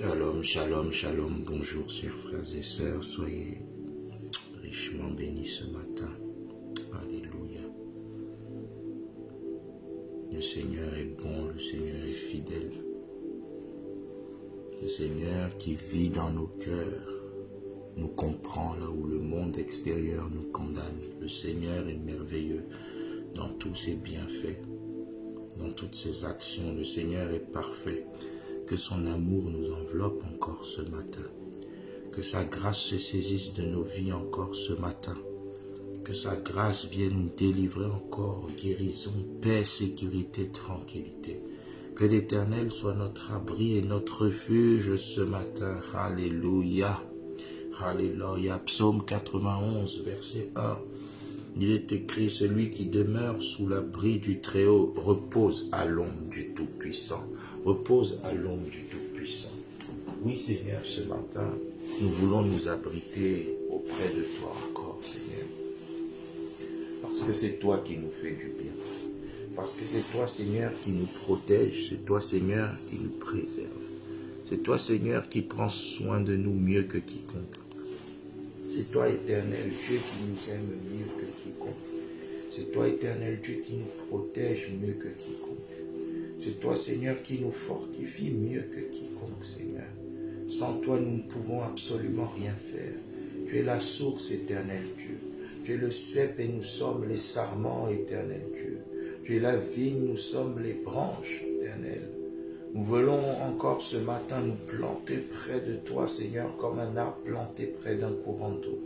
Shalom, shalom, shalom, bonjour chers frères et sœurs, soyez richement bénis ce matin. Alléluia. Le Seigneur est bon, le Seigneur est fidèle. Le Seigneur qui vit dans nos cœurs nous comprend là où le monde extérieur nous condamne. Le Seigneur est merveilleux dans tous ses bienfaits, dans toutes ses actions. Le Seigneur est parfait. Que son amour nous enveloppe encore ce matin. Que sa grâce se saisisse de nos vies encore ce matin. Que sa grâce vienne nous délivrer encore, guérison, paix, sécurité, tranquillité. Que l'Éternel soit notre abri et notre refuge ce matin. Alléluia. Alléluia. Psaume 91, verset 1. Il est écrit, celui qui demeure sous l'abri du Très-Haut repose à l'ombre du Tout-Puissant. Repose à l'ombre du Tout-Puissant. Oui, Seigneur, ce matin, nous voulons nous abriter auprès de toi encore, Seigneur. Parce que c'est toi qui nous fais du bien. Parce que c'est toi, Seigneur, qui nous protège. C'est toi, Seigneur, qui nous préserve. C'est toi, Seigneur, qui prends soin de nous mieux que quiconque. C'est toi, éternel Dieu, qui nous aime mieux que quiconque. C'est toi, éternel Dieu, qui nous protège mieux que quiconque. C'est toi, Seigneur, qui nous fortifie mieux que quiconque, Seigneur. Sans toi, nous ne pouvons absolument rien faire. Tu es la source, éternel Dieu. Tu es le cep et nous sommes les sarments, éternel Dieu. Tu es la vigne, nous sommes les branches, éternel. Nous voulons encore ce matin nous planter près de toi, Seigneur, comme un arbre planté près d'un courant d'eau.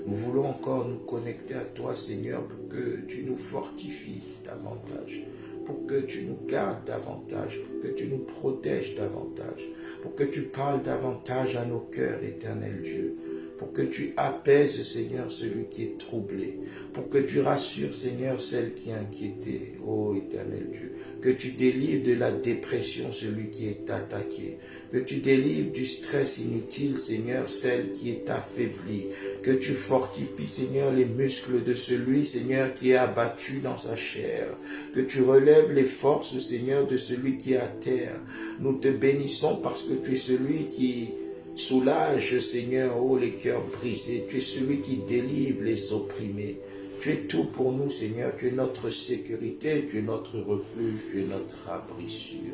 Nous voulons encore nous connecter à toi, Seigneur, pour que tu nous fortifies davantage, pour que tu nous gardes davantage, pour que tu nous protèges davantage, pour que tu parles davantage à nos cœurs, éternel Dieu, pour que tu apaises, Seigneur, celui qui est troublé, pour que tu rassures, Seigneur, celle qui est inquiétée, ô éternel Dieu, que tu délivres de la dépression celui qui est attaqué, que tu délivres du stress inutile, Seigneur, celle qui est affaiblie, que tu fortifies, Seigneur, les muscles de celui, Seigneur, qui est abattu dans sa chair, que tu relèves les forces, Seigneur, de celui qui est à terre. Nous te bénissons parce que tu es celui qui soulage, Seigneur, oh, les cœurs brisés. Tu es celui qui délivre les opprimés. Tu es tout pour nous, Seigneur. Tu es notre sécurité, tu es notre refuge, tu es notre abri sûr.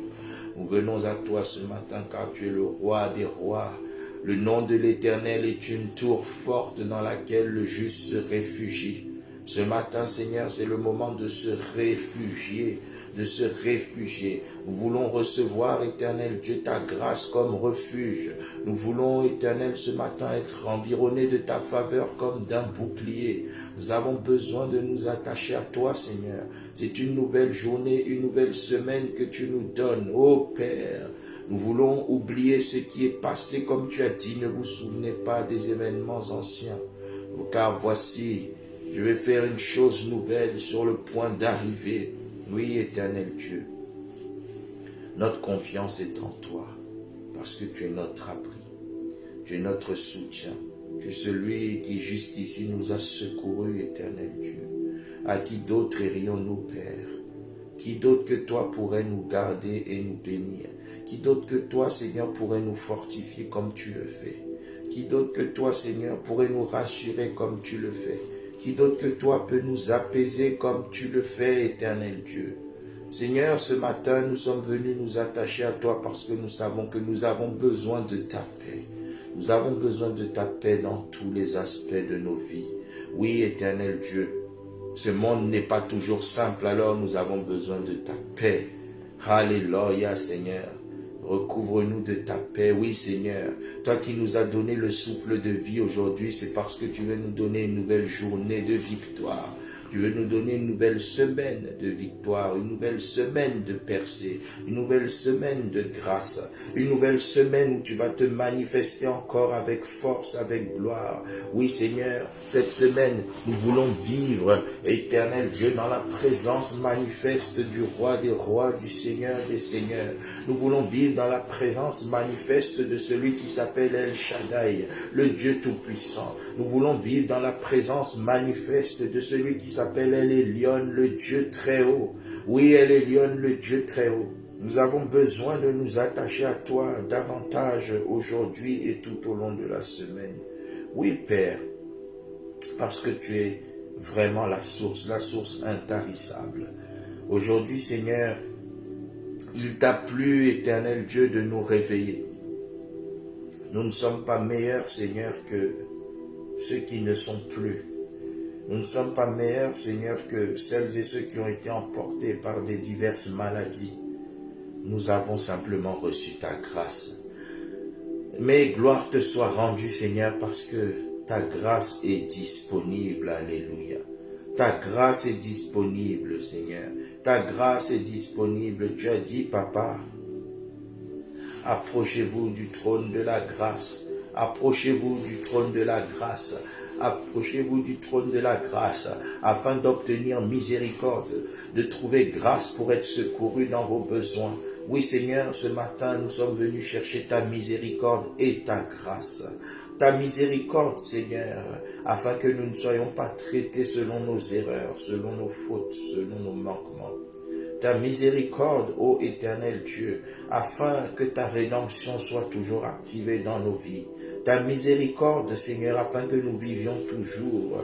Nous venons à toi ce matin car tu es le roi des rois. Le nom de l'Éternel est une tour forte dans laquelle le juste se réfugie. Ce matin, Seigneur, c'est le moment de se réfugier, de se réfugier. Nous voulons recevoir, éternel Dieu, ta grâce comme refuge. Nous voulons, éternel, ce matin être environnés de ta faveur comme d'un bouclier. Nous avons besoin de nous attacher à toi, Seigneur. C'est une nouvelle journée, une nouvelle semaine que tu nous donnes, ô Père. Nous voulons oublier ce qui est passé, comme tu as dit, ne vous souvenez pas des événements anciens. Car voici, je vais faire une chose nouvelle sur le point d'arriver. Oui, éternel Dieu, notre confiance est en toi, parce que tu es notre abri, tu es notre soutien, tu es celui qui juste ici nous a secourus, éternel Dieu. À qui d'autre irions-nous, Père? Qui d'autre que toi pourrait nous garder et nous bénir? Qui d'autre que toi, Seigneur, pourrait nous fortifier comme tu le fais? Qui d'autre que toi, Seigneur, pourrait nous rassurer comme tu le fais? Qui d'autre que toi peut nous apaiser comme tu le fais, éternel Dieu? Seigneur, ce matin, nous sommes venus nous attacher à toi parce que nous savons que nous avons besoin de ta paix. Nous avons besoin de ta paix dans tous les aspects de nos vies. Oui, éternel Dieu, ce monde n'est pas toujours simple, alors nous avons besoin de ta paix. Alléluia, Seigneur. Recouvre-nous de ta paix, oui Seigneur. Toi qui nous as donné le souffle de vie aujourd'hui, c'est parce que tu veux nous donner une nouvelle journée de victoire. Tu veux nous donner une nouvelle semaine de victoire, une nouvelle semaine de percée, une nouvelle semaine de grâce, une nouvelle semaine où tu vas te manifester encore avec force, avec gloire. Oui Seigneur, cette semaine, nous voulons vivre, éternel Dieu, dans la présence manifeste du roi des rois, du Seigneur des seigneurs. Nous voulons vivre dans la présence manifeste de celui qui s'appelle El Shaddai, le Dieu Tout-Puissant. Nous voulons vivre dans la présence manifeste de celui qui s'appelle El Elyon, le Dieu Très-Haut. Oui, El Elyon, le Dieu Très-Haut. Nous avons besoin de nous attacher à toi davantage aujourd'hui et tout au long de la semaine. Oui, Père, parce que tu es vraiment la source intarissable. Aujourd'hui, Seigneur, il t'a plu, éternel Dieu, de nous réveiller. Nous ne sommes pas meilleurs, Seigneur, que ceux qui ne sont plus. Nous ne sommes pas meilleurs, Seigneur, que celles et ceux qui ont été emportés par des diverses maladies. Nous avons simplement reçu ta grâce. Mais gloire te soit rendue, Seigneur, parce que ta grâce est disponible. Alléluia. Ta grâce est disponible, Seigneur. Ta grâce est disponible. Tu as dit, Papa, approchez-vous du trône de la grâce. Approchez-vous du trône de la grâce. Approchez-vous du trône de la grâce afin d'obtenir miséricorde, de trouver grâce pour être secouru dans vos besoins. Oui, Seigneur, ce matin, nous sommes venus chercher ta miséricorde et ta grâce. Ta miséricorde, Seigneur, afin que nous ne soyons pas traités selon nos erreurs, selon nos fautes, selon nos manquements. Ta miséricorde, ô éternel Dieu, afin que ta rédemption soit toujours activée dans nos vies. Ta miséricorde, Seigneur, afin que nous vivions toujours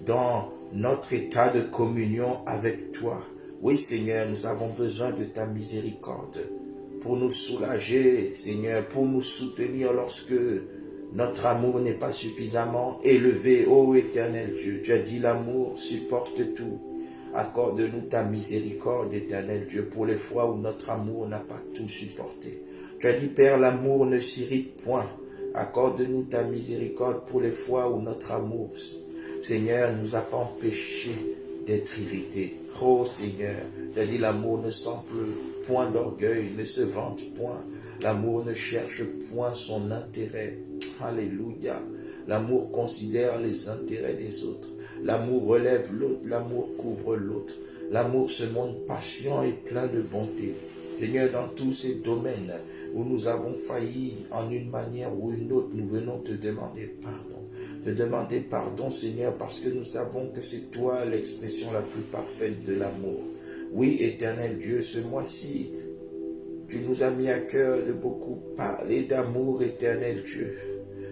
dans notre état de communion avec toi. Oui, Seigneur, nous avons besoin de ta miséricorde pour nous soulager, Seigneur, pour nous soutenir lorsque notre amour n'est pas suffisamment élevé. Ô éternel Dieu, tu as dit l'amour supporte tout. Accorde-nous ta miséricorde, éternel Dieu, pour les fois où notre amour n'a pas tout supporté. Tu as dit, Père, l'amour ne s'irrite point. Accorde-nous ta miséricorde pour les fois où notre amour, Seigneur, nous a pas empêché d'être irrité. Oh Seigneur, tu as dit, l'amour ne s'emplit point d'orgueil, ne se vante point. L'amour ne cherche point son intérêt. Alléluia. L'amour considère les intérêts des autres. L'amour relève l'autre, l'amour couvre l'autre. L'amour se montre patient et plein de bonté. Seigneur, dans tous ces domaines où nous avons failli en une manière ou une autre, nous venons te demander pardon. Te demander pardon, Seigneur, parce que nous savons que c'est toi l'expression la plus parfaite de l'amour. Oui, éternel Dieu, ce mois-ci, tu nous as mis à cœur de beaucoup parler d'amour, éternel Dieu.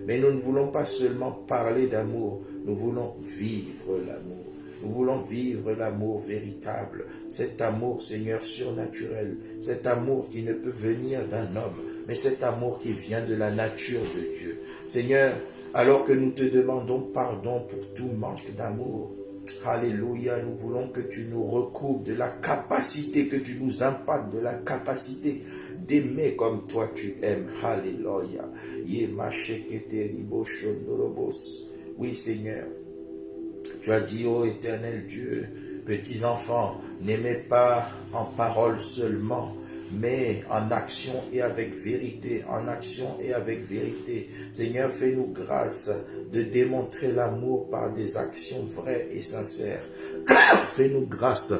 Mais nous ne voulons pas seulement parler d'amour, nous voulons vivre l'amour. Nous voulons vivre l'amour véritable, cet amour, Seigneur, surnaturel, cet amour qui ne peut venir d'un homme, mais cet amour qui vient de la nature de Dieu. Seigneur, alors que nous te demandons pardon pour tout manque d'amour, alléluia, nous voulons que tu nous recouvres de la capacité, que tu nous impactes de la capacité d'aimer comme toi tu aimes. Alléluia. Oui, Seigneur, tu as dit, ô éternel Dieu, petits enfants, n'aimez pas en parole seulement, mais en action et avec vérité, en action et avec vérité. Seigneur, fais-nous grâce de démontrer l'amour par des actions vraies et sincères. Fais-nous grâce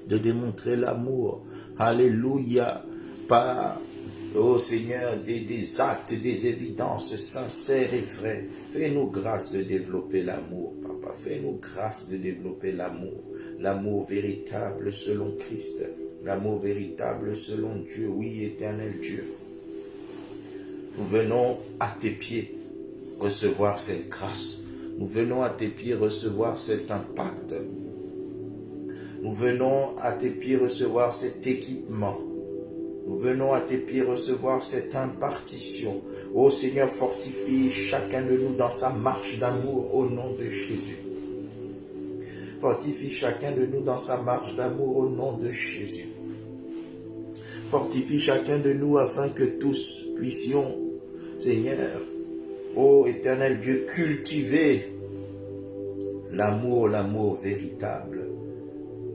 de démontrer l'amour, alléluia, par, oh Seigneur, des actes, des évidences sincères et vraies. Fais-nous grâce de développer l'amour, Papa. Fais-nous grâce de développer l'amour. L'amour véritable selon Christ. L'amour véritable selon Dieu. Oui, éternel Dieu. Nous venons à tes pieds recevoir cette grâce. Nous venons à tes pieds recevoir cet impact. Nous venons à tes pieds recevoir cet équipement. Nous venons à tes pieds recevoir cette impartition. Ô Seigneur, fortifie chacun de nous dans sa marche d'amour au nom de Jésus. Fortifie chacun de nous dans sa marche d'amour au nom de Jésus. Fortifie chacun de nous afin que tous puissions, Seigneur, ô éternel Dieu, cultiver l'amour, l'amour véritable.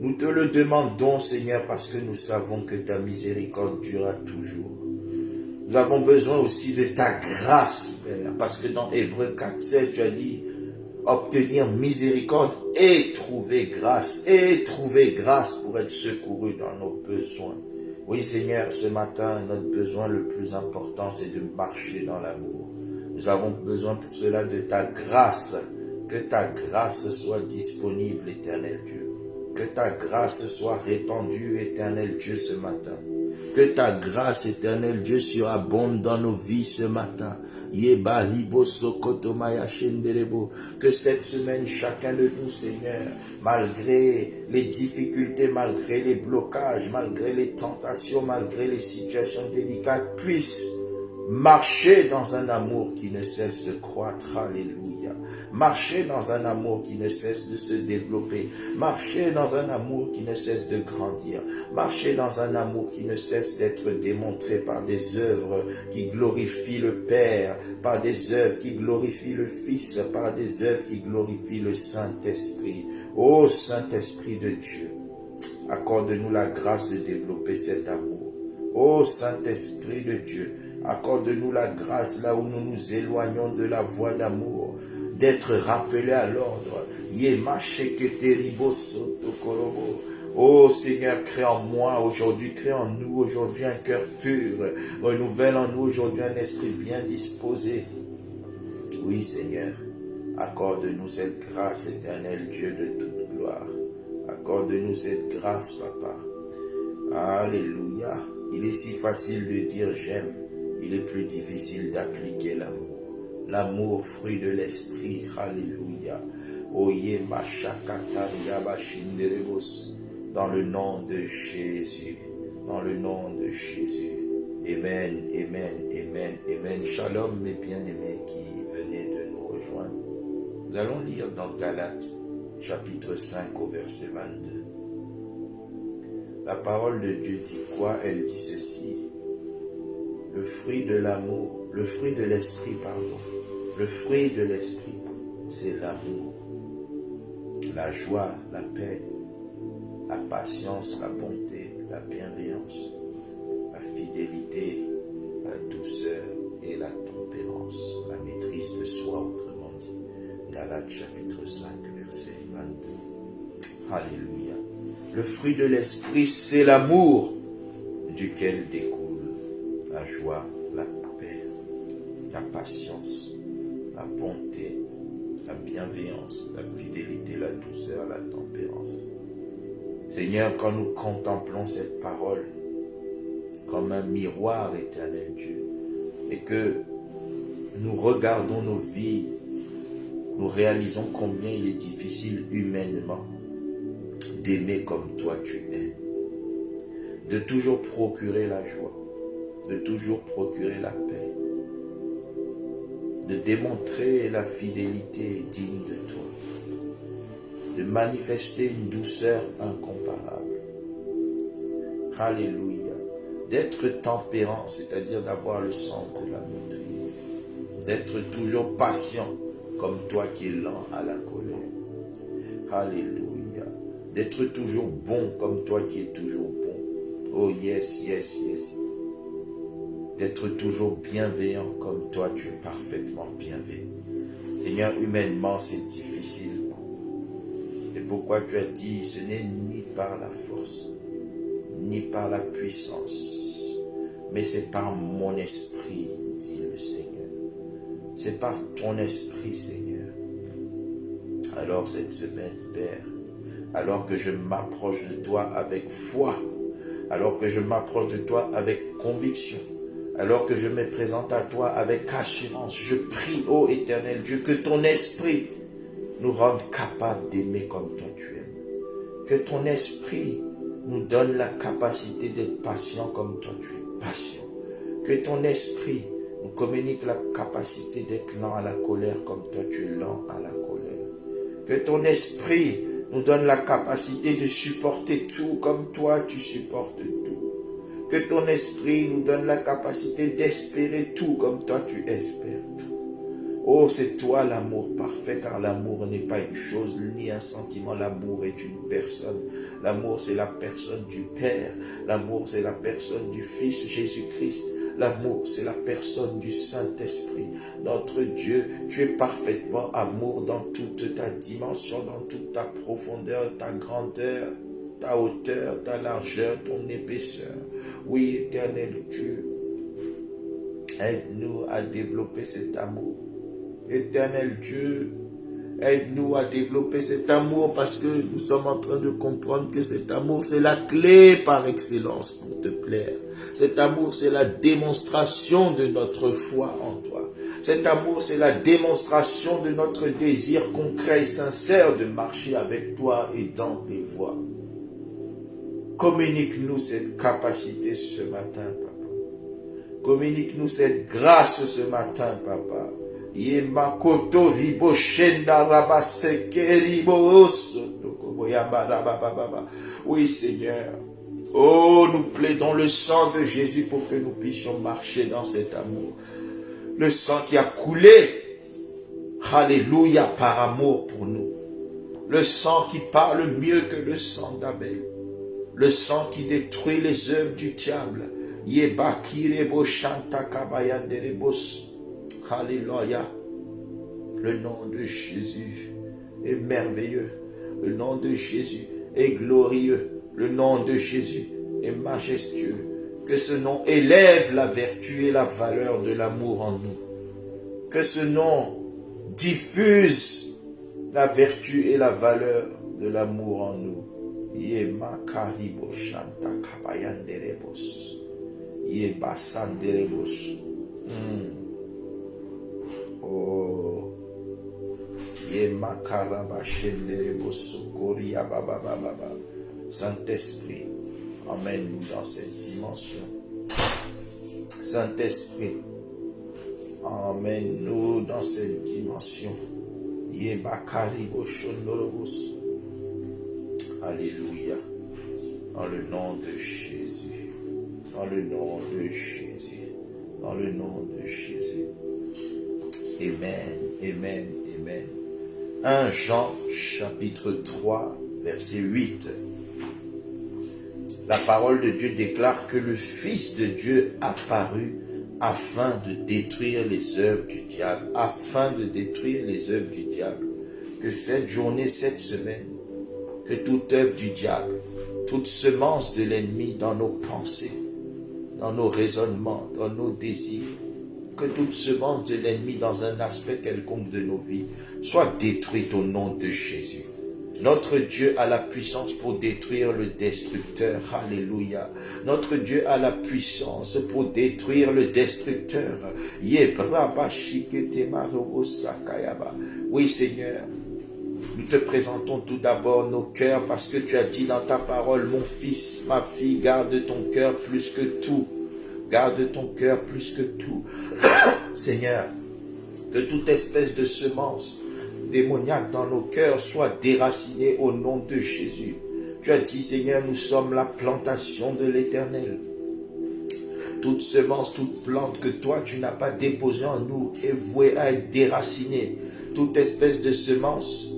Nous te le demandons, Seigneur, parce que nous savons que ta miséricorde durera toujours. Nous avons besoin aussi de ta grâce, Père, parce que dans Hébreux 4:16, tu as dit obtenir miséricorde et trouver grâce pour être secouru dans nos besoins. Oui, Seigneur, ce matin, notre besoin le plus important, c'est de marcher dans l'amour. Nous avons besoin pour cela de ta grâce, que ta grâce soit disponible, éternel Dieu. Que ta grâce soit répandue, éternel Dieu, ce matin. Que ta grâce, éternel Dieu, surabonde dans nos vies ce matin. Que cette semaine, chacun de nous, Seigneur, malgré les difficultés, malgré les blocages, malgré les tentations, malgré les situations délicates, puisse marcher dans un amour qui ne cesse de croître. Alléluia. Marcher dans un amour qui ne cesse de se développer. Marcher dans un amour qui ne cesse de grandir. Marcher dans un amour qui ne cesse d'être démontré par des œuvres qui glorifient le Père, par des œuvres qui glorifient le Fils, par des œuvres qui glorifient le Saint-Esprit. Ô Saint-Esprit de Dieu, accorde-nous la grâce de développer cet amour. Ô Saint-Esprit de Dieu, accorde-nous la grâce là où nous nous éloignons de la voie d'amour, d'être rappelés à l'ordre. Oh Seigneur, crée en moi aujourd'hui, crée en nous aujourd'hui un cœur pur. Renouvelle en nous aujourd'hui un esprit bien disposé. Oui Seigneur, accorde-nous cette grâce, éternel Dieu de toute gloire. Accorde-nous cette grâce, Papa. Alléluia. Il est si facile de dire j'aime. Il est plus difficile d'appliquer l'amour. L'amour, fruit de l'esprit. Alléluia. Oye machakataria bashinderebos. Dans le nom de Jésus. Dans le nom de Jésus. Amen, amen, amen, amen. Shalom, mes bien-aimés qui venaient de nous rejoindre. Nous allons lire dans Galates, chapitre 5, au verset 22. La parole de Dieu dit quoi? Elle dit ceci. Le fruit de l'amour, le fruit de l'esprit, pardon. Le fruit de l'esprit, c'est l'amour, la joie, la paix, la patience, la bonté, la bienveillance, la fidélité, la douceur et la tempérance, la maîtrise de soi, autrement dit. Galates chapitre 5, verset 22. Alléluia. Le fruit de l'esprit, c'est l'amour, duquel découle la joie, la paix, la patience, la bonté, la bienveillance, la fidélité, la douceur, la tempérance. Seigneur, quand nous contemplons cette parole comme un miroir, éternel Dieu, et que nous regardons nos vies, nous réalisons combien il est difficile humainement d'aimer comme toi tu aimes, de toujours procurer la joie, de toujours procurer la paix, de démontrer la fidélité digne de toi, de manifester une douceur incomparable. Alléluia. D'être tempérant, c'est-à-dire d'avoir le sens de la maîtrise, d'être toujours patient comme toi qui es lent à la colère. Alléluia. D'être toujours bon comme toi qui es toujours bon. Oh yes, yes, yes. D'être toujours bienveillant comme toi tu es parfaitement bienveillant. Seigneur, humainement c'est difficile. C'est pourquoi tu as dit, ce n'est ni par la force, ni par la puissance, mais c'est par mon esprit, dit le Seigneur. C'est par ton esprit, Seigneur. Alors cette semaine, Père, alors que je m'approche de toi avec foi, alors que je m'approche de toi avec conviction, alors que je me présente à toi avec assurance, je prie, ô éternel Dieu, que ton esprit nous rende capables d'aimer comme toi tu aimes. Que ton esprit nous donne la capacité d'être patient comme toi tu es patient. Que ton esprit nous communique la capacité d'être lent à la colère comme toi tu es lent à la colère. Que ton esprit nous donne la capacité de supporter tout comme toi tu supportes tout. Que ton esprit nous donne la capacité d'espérer tout comme toi tu espères tout. Oh, c'est toi l'amour parfait, car l'amour n'est pas une chose ni un sentiment. L'amour est une personne. L'amour, c'est la personne du Père. L'amour, c'est la personne du Fils Jésus-Christ. L'amour, c'est la personne du Saint-Esprit. Notre Dieu, tu es parfaitement amour dans toute ta dimension, dans toute ta profondeur, ta grandeur, ta hauteur, ta largeur, ton épaisseur. Oui, éternel Dieu, aide-nous à développer cet amour. Éternel Dieu, Aide-nous à développer cet amour parce que nous sommes en train de comprendre que cet amour, c'est la clé par excellence pour te plaire. Cet amour, c'est la démonstration de notre foi en toi. Cet amour, c'est la démonstration de notre désir concret et sincère de marcher avec toi et dans tes voies. Communique-nous cette capacité ce matin, Papa. Communique-nous cette grâce ce matin, Papa. Yemakoto ribo shenda rabaseke ribo oso. Oui, Seigneur. Oh, nous plaidons le sang de Jésus pour que nous puissions marcher dans cet amour. Le sang qui a coulé, alléluia, par amour pour nous. Le sang qui parle mieux que le sang d'Abel. Le sang qui détruit les œuvres du diable. Yebakirebo shanta kabaya derebos. Alléluia. Le nom de Jésus est merveilleux. Le nom de Jésus est glorieux. Le nom de Jésus est majestueux. Que ce nom élève la vertu et la valeur de l'amour en nous. Que ce nom diffuse la vertu et la valeur de l'amour en nous. Yemakaribo shanta kabayanderebos. Yebasanderebos. Oh. Saint-Esprit, emmène-nous dans cette dimension. Saint-Esprit, emmène-nous dans cette dimension. Alléluia. Dans le nom de Jésus. Dans le nom de Jésus. Dans le nom de Jésus. Amen. Amen. Amen. 1 Jean chapitre 3 verset 8. La parole de Dieu déclare que le Fils de Dieu apparut afin de détruire les œuvres du diable. Afin de détruire les œuvres du diable. Que cette journée, cette semaine, que toute œuvre du diable, toute semence de l'ennemi dans nos pensées, dans nos raisonnements, dans nos désirs, que toute semence de l'ennemi dans un aspect quelconque de nos vies soit détruite au nom de Jésus. Notre Dieu a la puissance pour détruire le destructeur. Alléluia. Notre Dieu a la puissance pour détruire le destructeur. Oui, Seigneur. Nous te présentons tout d'abord nos cœurs parce que tu as dit dans ta parole, mon fils, ma fille, garde ton cœur plus que tout. Garde ton cœur plus que tout. Seigneur, que toute espèce de semence démoniaque dans nos cœurs soit déracinée au nom de Jésus. Tu as dit, Seigneur, nous sommes la plantation de l'Éternel. Toute semence, toute plante que toi, tu n'as pas déposée en nous est vouée à être déracinée. Toute espèce de semence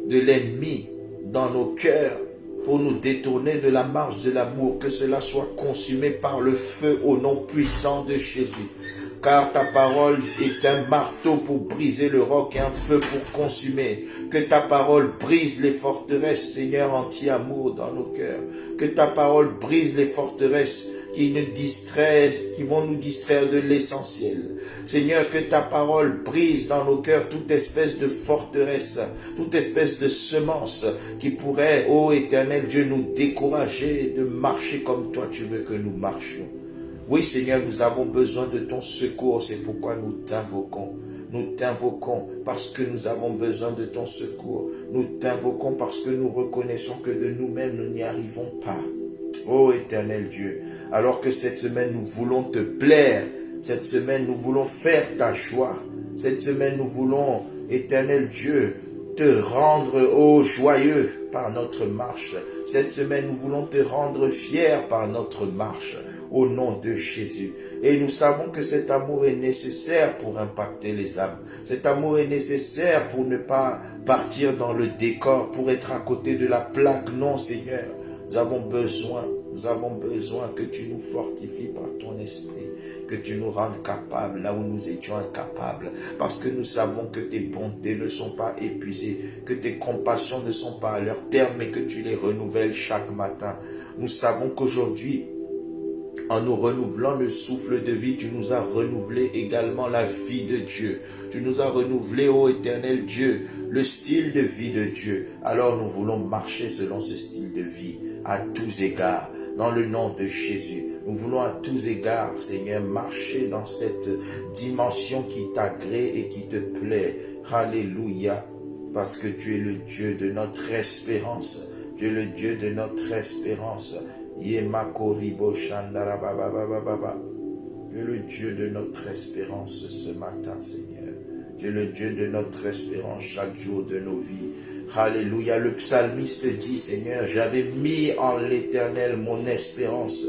de l'ennemi dans nos cœurs pour nous détourner de la marche de l'amour, que cela soit consumé par le feu au nom puissant de Jésus. Car ta parole est un marteau pour briser le roc et un feu pour consumer. Que ta parole brise les forteresses, Seigneur, anti-amour dans nos cœurs. Que ta parole brise les forteresses qui vont nous distraire de l'essentiel. Seigneur, que ta parole brise dans nos cœurs toute espèce de forteresse, toute espèce de semence qui pourrait, ô Éternel Dieu, nous décourager de marcher comme toi tu veux que nous marchions. Oui, Seigneur, nous avons besoin de ton secours, c'est pourquoi nous t'invoquons. Nous t'invoquons parce que nous avons besoin de ton secours. Nous t'invoquons parce que nous reconnaissons que de nous-mêmes, nous n'y arrivons pas. Ô Éternel Dieu, alors que cette semaine, nous voulons te plaire. Cette semaine, nous voulons faire ta joie. Cette semaine, nous voulons, Éternel Dieu, te rendre, joyeux par notre marche. Cette semaine, nous voulons te rendre fier par notre marche. Au nom de Jésus. Et nous savons que cet amour est nécessaire pour impacter les âmes. Cet amour est nécessaire pour ne pas partir dans le décor, pour être à côté de la plaque. Non, Seigneur, nous avons besoin que tu nous fortifies par ton esprit, que tu nous rendes capables là où nous étions incapables, parce que nous savons que tes bontés ne sont pas épuisées, que tes compassions ne sont pas à leur terme, mais que tu les renouvelles chaque matin. Nous savons qu'aujourd'hui, En nous renouvelant le souffle de vie, tu nous as renouvelé également la vie de Dieu. Tu nous as renouvelé, ô éternel Dieu, le style de vie de Dieu. Alors nous voulons marcher selon ce style de vie à tous égards, dans le nom de Jésus. Nous voulons à tous égards, Seigneur, marcher dans cette dimension qui t'agrée et qui te plaît. Alléluia, parce que tu es le Dieu de notre espérance. Tu es le Dieu de notre espérance. Tu es le Dieu de notre espérance ce matin, Seigneur. Tu es le Dieu de notre espérance chaque jour de nos vies. Alléluia. Le psalmiste dit, Seigneur, j'avais mis en l'Éternel mon espérance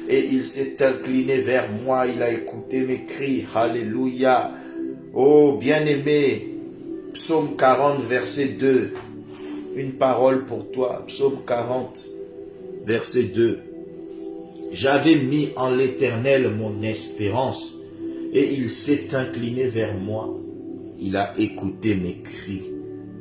et il s'est incliné vers moi, il a écouté mes cris. Alléluia. Oh, bien-aimé, psaume 40, verset 2. Une parole pour toi, psaume 40, verset 2. J'avais mis en l'Éternel mon espérance et il s'est incliné vers moi. Il a écouté mes cris.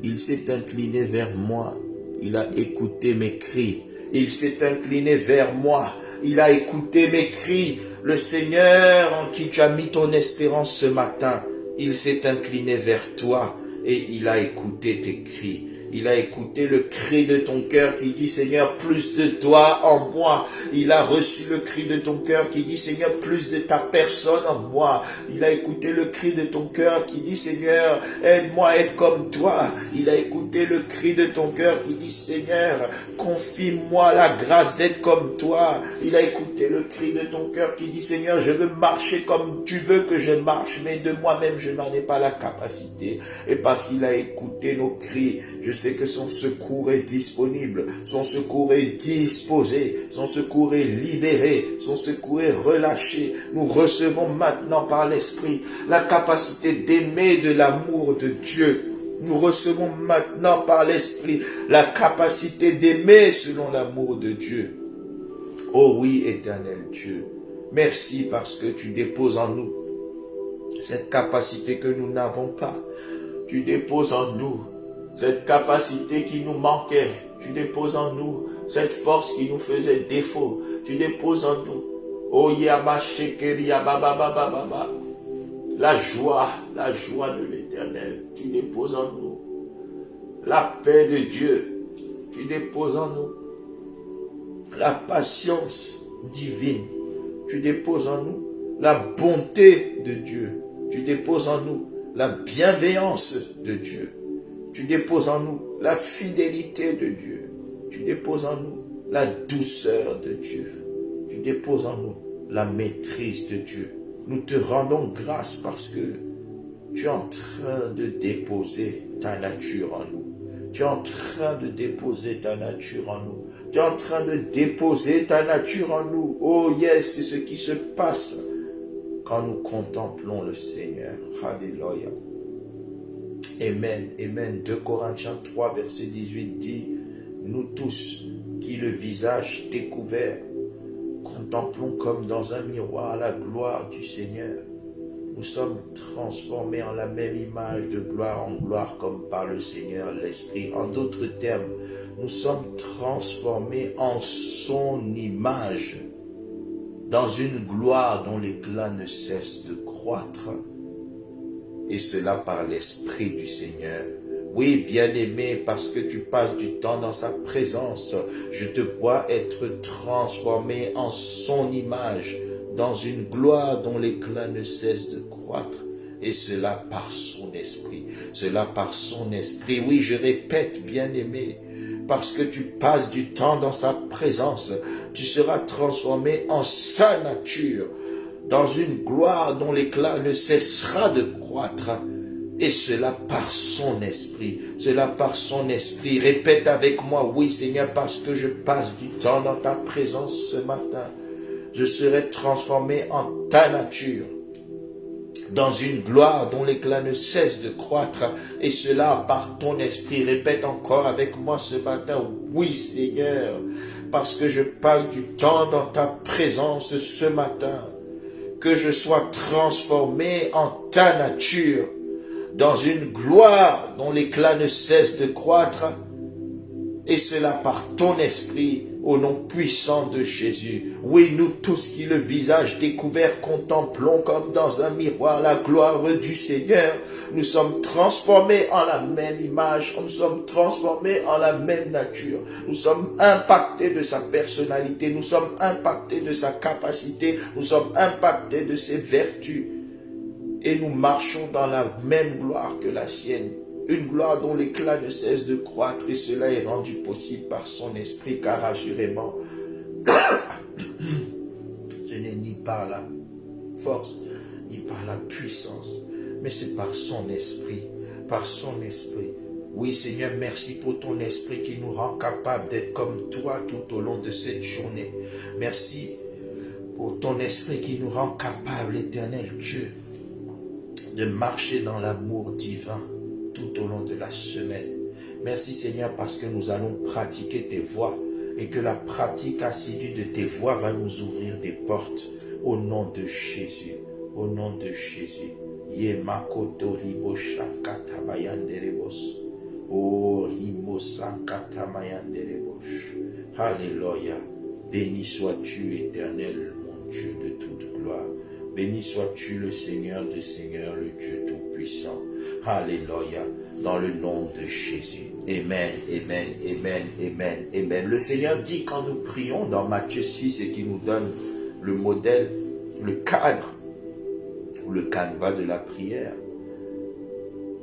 Il s'est incliné vers moi. Il a écouté mes cris. Il s'est incliné vers moi. Il a écouté mes cris. Le Seigneur en qui tu as mis ton espérance ce matin, il s'est incliné vers toi et il a écouté tes cris. Il a écouté le cri de ton cœur qui dit, Seigneur, plus de toi en moi. Il a reçu le cri de ton cœur qui dit, Seigneur, plus de ta personne en moi. Il a écouté le cri de ton cœur qui dit, Seigneur, aide-moi à être comme toi. Il a écouté le cri de ton cœur qui dit, Seigneur, confie-moi la grâce d'être comme toi. Il a écouté le cri de ton cœur qui dit, Seigneur, je veux marcher comme tu veux que je marche, mais de moi-même, je n'en ai pas la capacité. Et parce qu'il a écouté nos cris, je sais que son secours est disponible, son secours est disposé, son secours est libéré, son secours est relâché. Nous recevons maintenant par l'Esprit la capacité d'aimer de l'amour de Dieu. Nous recevons maintenant par l'Esprit la capacité d'aimer selon l'amour de Dieu. Oh oui, éternel Dieu, merci parce que tu déposes en nous cette capacité que nous n'avons pas. Tu déposes en nous cette capacité qui nous manquait. Tu déposes en nous cette force qui nous faisait défaut. Tu déposes en nous, oh Yama Shekeri Yababa, la joie de l'Éternel. Tu déposes en nous la paix de Dieu. Tu déposes en nous la patience divine. Tu déposes en nous la bonté de Dieu. Tu déposes en nous la bienveillance de Dieu. Tu déposes en nous la fidélité de Dieu. Tu déposes en nous la douceur de Dieu. Tu déposes en nous la maîtrise de Dieu. Nous te rendons grâce parce que tu es en train de déposer ta nature en nous. Tu es en train de déposer ta nature en nous. Tu es en train de déposer ta nature en nous. Oh yes, c'est ce qui se passe quand nous contemplons le Seigneur. Alléluia. Amen, amen. 2 Corinthiens 3, verset 18 dit, nous tous qui le visage découvert, contemplons comme dans un miroir la gloire du Seigneur. Nous sommes transformés en la même image de gloire en gloire comme par le Seigneur l'Esprit. En d'autres termes, nous sommes transformés en son image dans une gloire dont l'éclat ne cesse de croître. Et cela par l'Esprit du Seigneur. Oui, bien-aimé, parce que tu passes du temps dans sa présence, je te vois être transformé en son image, dans une gloire dont l'éclat ne cesse de croître. Et cela par son esprit. Cela par son esprit. Oui, je répète, bien-aimé, parce que tu passes du temps dans sa présence, tu seras transformé en sa nature, dans une gloire dont l'éclat ne cessera de croître. Et cela par son esprit. Cela par son esprit. Répète avec moi, oui Seigneur, parce que je passe du temps dans ta présence ce matin. Je serai transformé en ta nature, dans une gloire dont l'éclat ne cesse de croître. Et cela par ton esprit. Répète encore avec moi ce matin, oui Seigneur, parce que je passe du temps dans ta présence ce matin. Que je sois transformé en ta nature, dans une gloire dont l'éclat ne cesse de croître, et cela par ton esprit. Au nom puissant de Jésus. Oui, nous tous qui le visage découvert contemplons comme dans un miroir la gloire du Seigneur. Nous sommes transformés en la même image. Nous sommes transformés en la même nature. Nous sommes impactés de sa personnalité. Nous sommes impactés de sa capacité. Nous sommes impactés de ses vertus. Et nous marchons dans la même gloire que la sienne. Une gloire dont l'éclat ne cesse de croître, et cela est rendu possible par son esprit, car assurément, ce n'est ni par la force, ni par la puissance, mais c'est par son esprit, par son esprit. Oui, Seigneur, merci pour ton esprit qui nous rend capables d'être comme toi tout au long de cette journée. Merci pour ton esprit qui nous rend capables, éternel Dieu, de marcher dans l'amour divin tout au long de la semaine. Merci Seigneur parce que nous allons pratiquer tes voies et que la pratique assidue de tes voies va nous ouvrir des portes au nom de Jésus. Au nom de Jésus. Yemakoto ribo shankata mayanderebos. Oh rimo sankata mayanderebos. Alléluia. Béni sois-tu éternel, mon Dieu de toute gloire. Béni sois-tu le Seigneur des Seigneurs, le Dieu tout-puissant. Alléluia. Dans le nom de Jésus. Amen, amen, amen, amen, amen. Le Seigneur dit quand nous prions dans Matthieu 6 et qu'il nous donne le modèle, le cadre, ou le canevas de la prière.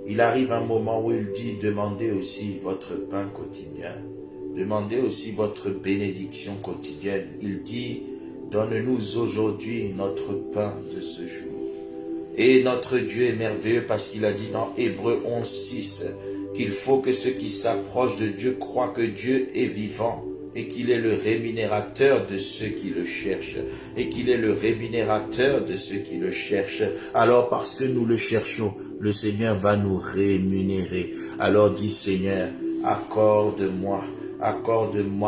Il arrive un moment où il dit, demandez aussi votre pain quotidien. Demandez aussi votre bénédiction quotidienne. Il dit, donne-nous aujourd'hui notre pain de ce jour. Et notre Dieu est merveilleux parce qu'il a dit dans Hébreux 11:6 qu'il faut que ceux qui s'approchent de Dieu croient que Dieu est vivant et qu'il est le rémunérateur de ceux qui le cherchent. Et qu'il est le rémunérateur de ceux qui le cherchent. Alors parce que nous le cherchons, le Seigneur va nous rémunérer. Alors dis Seigneur, accorde-moi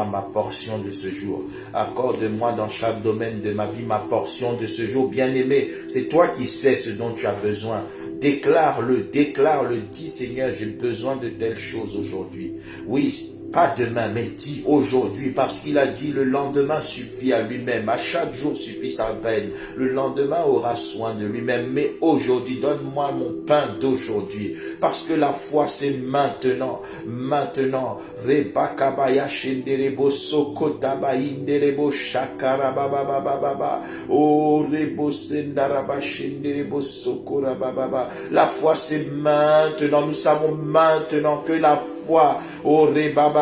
ma portion de ce jour. Accorde-moi dans chaque domaine de ma vie ma portion de ce jour. Bien-aimé, c'est toi qui sais ce dont tu as besoin. Déclare-le, dis Seigneur, j'ai besoin de telles choses aujourd'hui. Oui, pas demain, mais dis aujourd'hui, parce qu'il a dit le lendemain suffit à lui-même. À chaque jour suffit sa peine. Le lendemain aura soin de lui-même. Mais aujourd'hui, donne-moi mon pain d'aujourd'hui. Parce que la foi, c'est maintenant. Maintenant. Rebakabaya shenderebo sokotaba inderebo shakarabababababa. Oh, rebo sendaraba shenderebo sokorabababa. La foi, c'est maintenant. Nous savons maintenant que la foi, oh, rebababababa,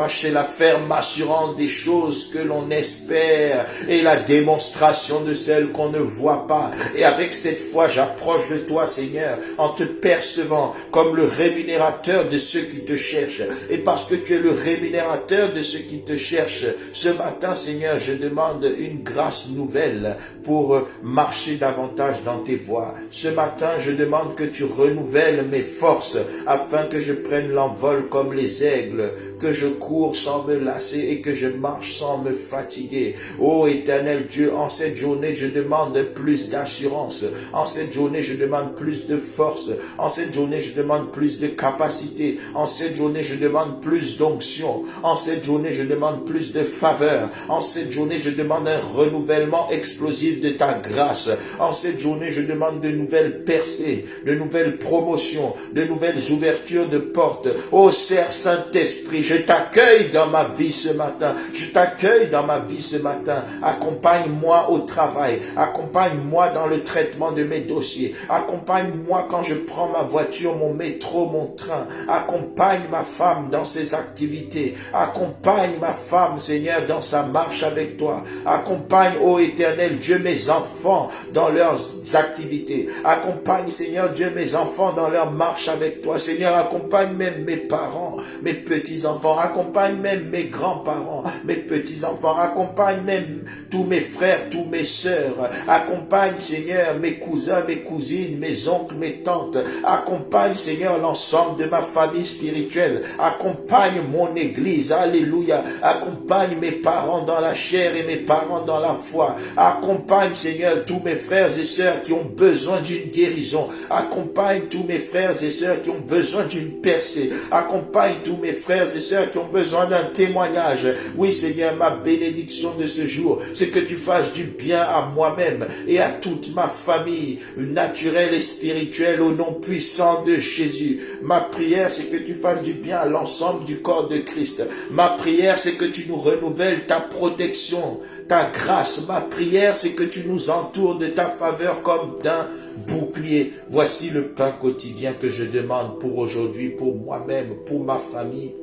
c'est la ferme assurance des choses que l'on espère et la démonstration de celles qu'on ne voit pas. Et avec cette foi, j'approche de toi, Seigneur, en te percevant comme le rémunérateur de ceux qui te cherchent. Et parce que tu es le rémunérateur de ceux qui te cherchent, ce matin, Seigneur, je demande une grâce nouvelle pour marcher davantage dans tes voies. Ce matin, je demande que tu renouvelles mes forces afin que je prenne l'envol comme les aigles, que je cours sans me lasser et que je marche sans me fatiguer. Ô éternel Dieu, en cette journée, je demande plus d'assurance. En cette journée, je demande plus de force. En cette journée, je demande plus de capacité. En cette journée, je demande plus d'onction. En cette journée, je demande plus de faveur. En cette journée, je demande un renouvellement explosif de ta grâce. En cette journée, je demande de nouvelles percées, de nouvelles promotions, de nouvelles ouvertures de portes. Ô Saint-Esprit, je t'accueille dans ma vie ce matin. Je t'accueille dans ma vie ce matin. Accompagne-moi au travail. Accompagne-moi dans le traitement de mes dossiers. Accompagne-moi quand je prends ma voiture, mon métro, mon train. Accompagne ma femme dans ses activités. Accompagne ma femme, Seigneur, dans sa marche avec toi. Accompagne, ô Éternel Dieu, mes enfants dans leurs activités. Accompagne, Seigneur Dieu, mes enfants dans leur marche avec toi. Seigneur, accompagne même mes parents, mes petits-enfants, accompagne même mes grands-parents, mes petits-enfants, accompagne même tous mes frères, tous mes sœurs, accompagne, Seigneur, mes cousins, mes cousines, mes oncles, mes tantes, accompagne, Seigneur, l'ensemble de ma famille spirituelle, accompagne mon église, alléluia, accompagne mes parents dans la chair et mes parents dans la foi, accompagne, Seigneur, tous mes frères et sœurs qui ont besoin d'une guérison, accompagne tous mes frères et sœurs qui ont besoin d'une percée, accompagne tous mes frères et sœurs sœurs qui ont besoin d'un témoignage. Oui, Seigneur, ma bénédiction de ce jour, c'est que tu fasses du bien à moi-même et à toute ma famille, naturelle et spirituelle, au nom puissant de Jésus. Ma prière, c'est que tu fasses du bien à l'ensemble du corps de Christ. Ma prière, c'est que tu nous renouvelles ta protection, ta grâce. Ma prière, c'est que tu nous entoures de ta faveur comme d'un bouclier. Voici le pain quotidien que je demande pour aujourd'hui, pour moi-même, pour ma famille,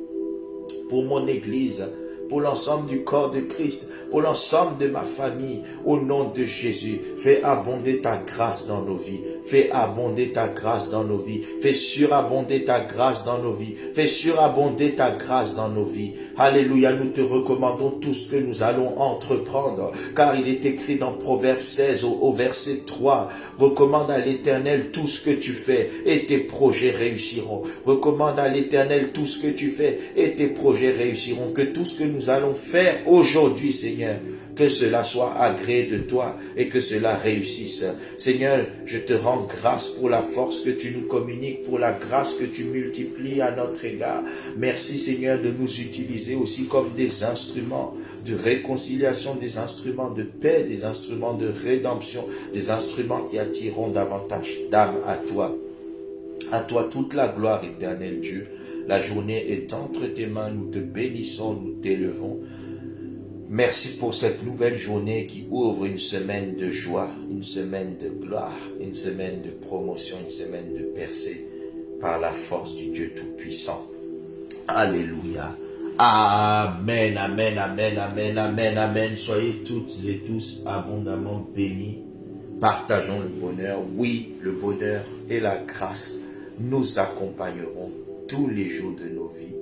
pour mon Église, pour l'ensemble du corps de Christ, pour l'ensemble de ma famille, au nom de Jésus. Fais abonder ta grâce dans nos vies. Fais abonder ta grâce dans nos vies. Fais surabonder ta grâce dans nos vies. Fais surabonder ta grâce dans nos vies. Alléluia, nous te recommandons tout ce que nous allons entreprendre, car il est écrit dans Proverbe 16 au verset 3, recommande à l'Éternel tout ce que tu fais et tes projets réussiront. Recommande à l'Éternel tout ce que tu fais et tes projets réussiront. Que tout ce que nous allons faire aujourd'hui, Seigneur, que cela soit agréé de toi et que cela réussisse. Seigneur, je te rends grâce pour la force que tu nous communiques, pour la grâce que tu multiplies à notre égard. Merci, Seigneur, de nous utiliser aussi comme des instruments de réconciliation, des instruments de paix, des instruments de rédemption, des instruments qui attireront davantage d'âmes à toi. À toi toute la gloire, éternel Dieu. La journée est entre tes mains, nous te bénissons, nous t'élevons. Merci pour cette nouvelle journée qui ouvre une semaine de joie, une semaine de gloire, une semaine de promotion, une semaine de percée par la force du Dieu Tout-Puissant. Alléluia. Amen, amen, amen, amen, amen, amen. Soyez toutes et tous abondamment bénis. Partageons le bonheur. Oui, le bonheur et la grâce nous accompagneront tous les jours de nos vies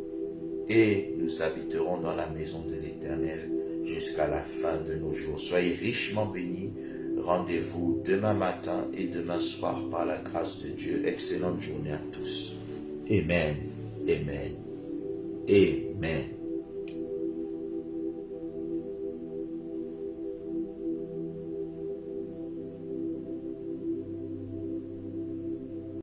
et nous habiterons dans la maison de l'Éternel jusqu'à la fin de nos jours. Soyez richement bénis. Rendez-vous demain matin et demain soir par la grâce de Dieu. Excellente journée à tous. Amen. Amen. Amen.